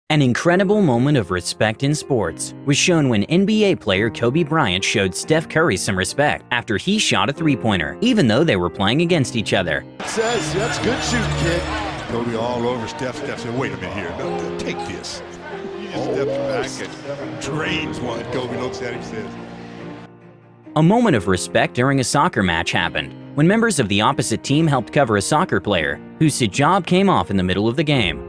An incredible moment of respect in sports was shown when NBA player Kobe Bryant showed Steph Curry some respect after he shot a three-pointer, even though they were playing against each other. Says, that's good shooting, kid. Kobe all over Steph. Steph said, wait a minute here. No, take this. He just steps back and drains one. Kobe looks at him and says. A moment of respect during a soccer match happened when members of the opposite team helped cover a soccer player whose hijab came off in the middle of the game.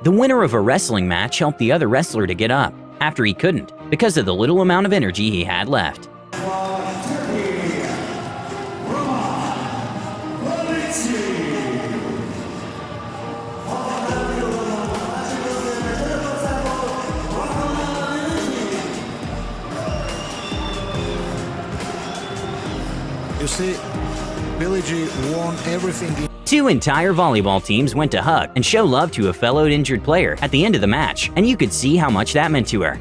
The winner of a wrestling match helped the other wrestler to get up after he couldn't because of the little amount of energy he had left. You see, Billie G won everything. Two entire volleyball teams went to hug and show love to a fellow injured player at the end of the match, and you could see how much that meant to her.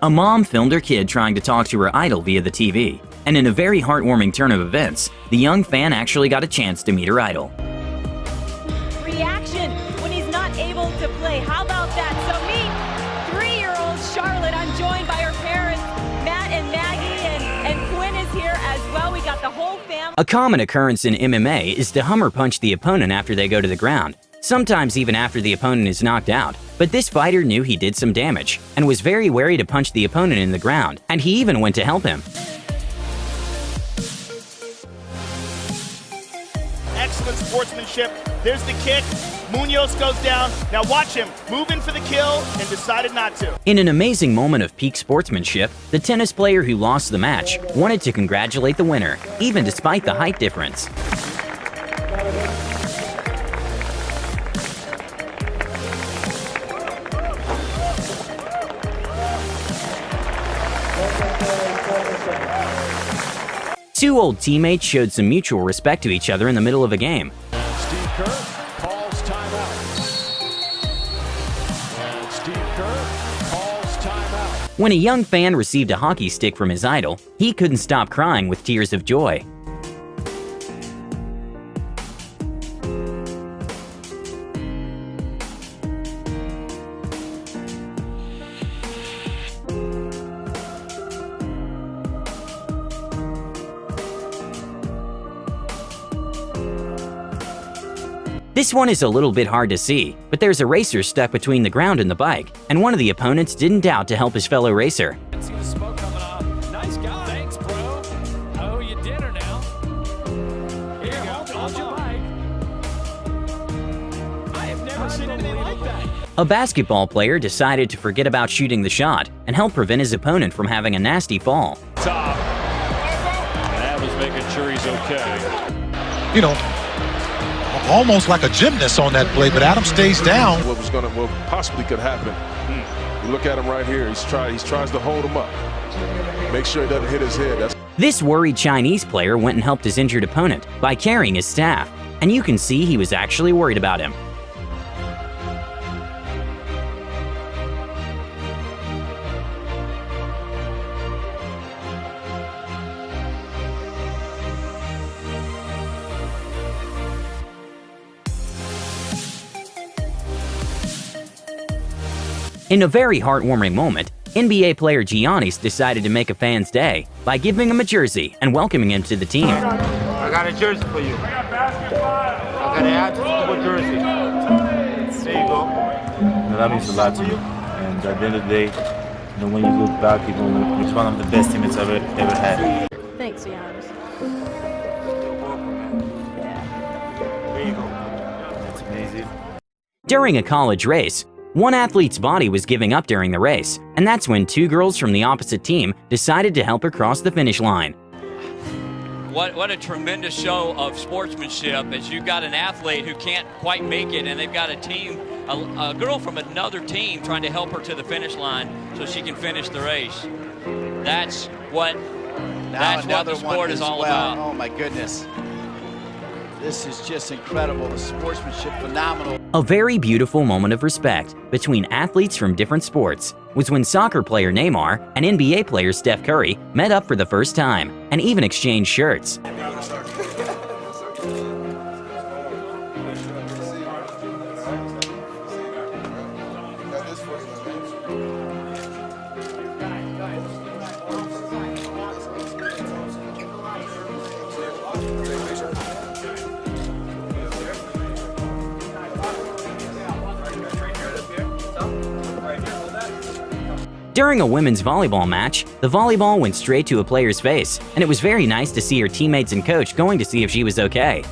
A mom filmed her kid trying to talk to her idol via the TV, and in a very heartwarming turn of events, the young fan actually got a chance to meet her idol. Reaction when he's not able to play. How about that? So meet 3-year-old Charlotte. I'm joined by her parents, Matt and Maggie, and Quinn is here as well. We got the whole family. A common occurrence in MMA is to hummer punch the opponent after they go to the ground, sometimes even after the opponent is knocked out. But this fighter knew he did some damage and was very wary to punch the opponent in the ground, and he even went to help him. Excellent sportsmanship. There's the kick. Munoz goes down. Now watch him. Moving for the kill and decided not to. In an amazing moment of peak sportsmanship, the tennis player who lost the match wanted to congratulate the winner, even despite the height difference. Two old teammates showed some mutual respect to each other in the middle of a game. Steve Kerr calls timeout. And Steve Kerr calls timeout. When a young fan received a hockey stick from his idol, he couldn't stop crying with tears of joy. This one is a little bit hard to see, but there's a racer stuck between the ground and the bike, and one of the opponents didn't doubt to help his fellow racer. See the smoke coming off. Nice guy. Thanks, bro. Oh, you dinner now. Here, hold your bike. I have never seen anything like that. A basketball player decided to forget about shooting the shot and help prevent his opponent from having a nasty fall. Top. That was making sure he's okay. You know, almost like a gymnast on that play, but Adam stays down. What possibly could happen. You look at him right here. He tries to hold him up. Make sure he doesn't hit his head. This worried Chinese player went and helped his injured opponent by carrying his staff, and you can see he was actually worried about him. In a very heartwarming moment, NBA player Giannis decided to make a fan's day by giving him a jersey and welcoming him to the team. I got a jersey for you. I got an actual jersey. There you go. That means a lot to you. And at the end of the day, when you look back, it's one of the best teammates I've ever had. Thanks, Giannis. There you go. That's amazing. During a college race, one athlete's body was giving up during the race, and that's when two girls from the opposite team decided to help her cross the finish line. What a tremendous show of sportsmanship as you've got an athlete who can't quite make it, and they've got a team a girl from another team trying to help her to the finish line so she can finish the race. That's what the sport is all about. Oh my goodness. This is just incredible. The sportsmanship, phenomenal. A very beautiful moment of respect between athletes from different sports was when soccer player Neymar and NBA player Steph Curry met up for the first time and even exchanged shirts. During a women's volleyball match, the volleyball went straight to a player's face, and it was very nice to see her teammates and coach going to see if she was okay.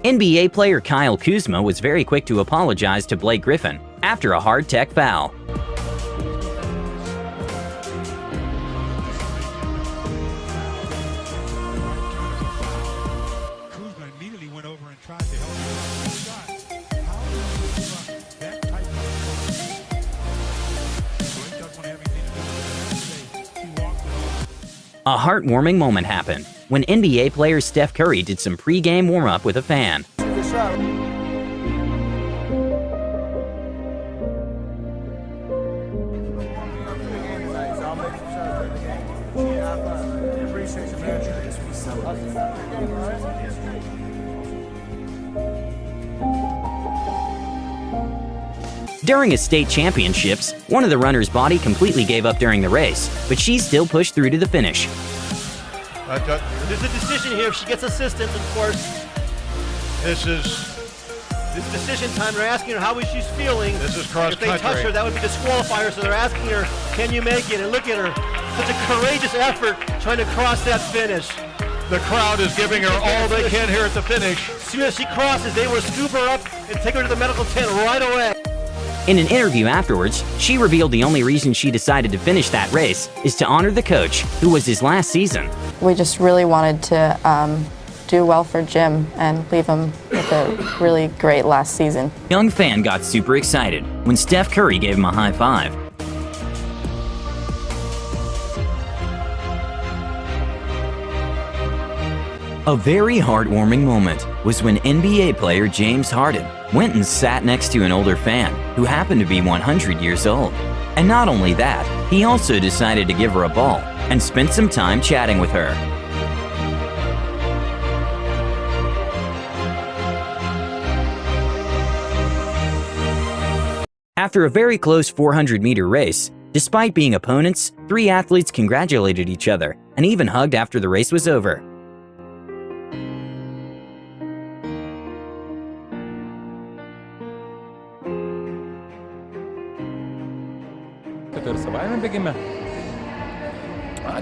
NBA player Kyle Kuzma was very quick to apologize to Blake Griffin after a hard tech foul. Kuzma immediately went over and tried to help him with the shot. How do you that type of Blake doesn't want to have anything to do with it. He walked it off. A heartwarming moment happened when NBA player Steph Curry did some pre-game warm-up with a fan. During a state championships, one of the runner's body completely gave up during the race, but she still pushed through to the finish. There's a decision here. If she gets assistance, of course. This decision time. They're asking her how she's feeling. This is cross country. If they touch her, that would be disqualify her. So they're asking her, can you make it? And look at her. Such a courageous effort trying to cross that finish. The crowd is giving her all they can here at the finish. As soon as she crosses, they will scoop her up and take her to the medical tent right away. In an interview afterwards, she revealed the only reason she decided to finish that race is to honor the coach, who was his last season. We just really wanted to do well for Jim and leave him with a really great last season. Young fan got super excited when Steph Curry gave him a high five. A very heartwarming moment was when NBA player James Harden went and sat next to an older fan who happened to be 100 years old. And not only that, he also decided to give her a ball and spent some time chatting with her. After a very close 400-meter race, despite being opponents, 3 athletes congratulated each other and even hugged after the race was over. Ir savaime bėgime.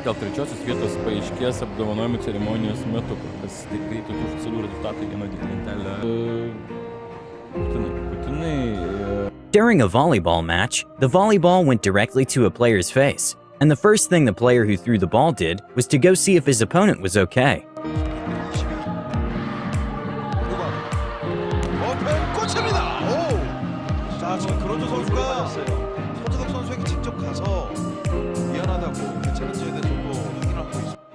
Dėl trečiosios vietos paaiškės apdovanojimų ceremonijos metu, kas tikrai tokių oficialių rezultatų vieną lentelę. Putinai. During a volleyball match, the volleyball went directly to a player's face, and the first thing the player who threw the ball did was to go see if his opponent was okay.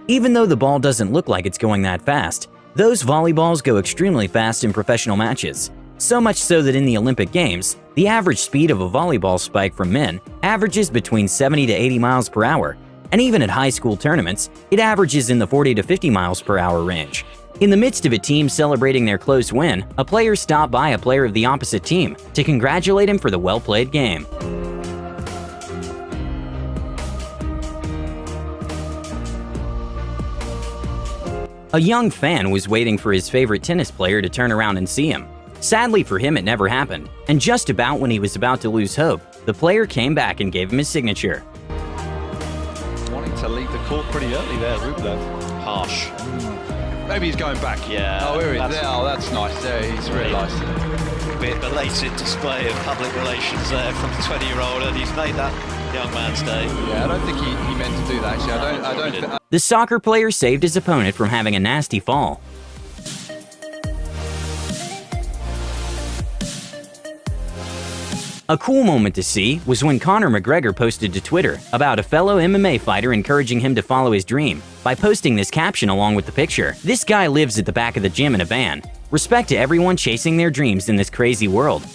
Even though the ball doesn't look like it's going that fast, those volleyballs go extremely fast in professional matches. So much so that in the Olympic Games, the average speed of a volleyball spike from men averages between 70 to 80 miles per hour, and even at high school tournaments, it averages in the 40 to 50 miles per hour range. In the midst of a team celebrating their close win, a player stopped by a player of the opposite team to congratulate him for the well-played game. A young fan was waiting for his favorite tennis player to turn around and see him. Sadly for him, it never happened, and just about when he was about to lose hope, the player came back and gave him his signature. Wanting to leave caught pretty early there, Rublev. Harsh. Maybe he's going back. Yeah. Oh, here he is. Oh, that's nice. There, he's realised it. A bit belated display of public relations there from the 20-year-old, and he's made that young man's day. Yeah, I don't think he meant to do that, actually. I don't. The soccer player saved his opponent from having a nasty fall. A cool moment to see was when Conor McGregor posted to Twitter about a fellow MMA fighter encouraging him to follow his dream by posting this caption along with the picture. "This guy lives at the back of the gym in a van. Respect to everyone chasing their dreams in this crazy world."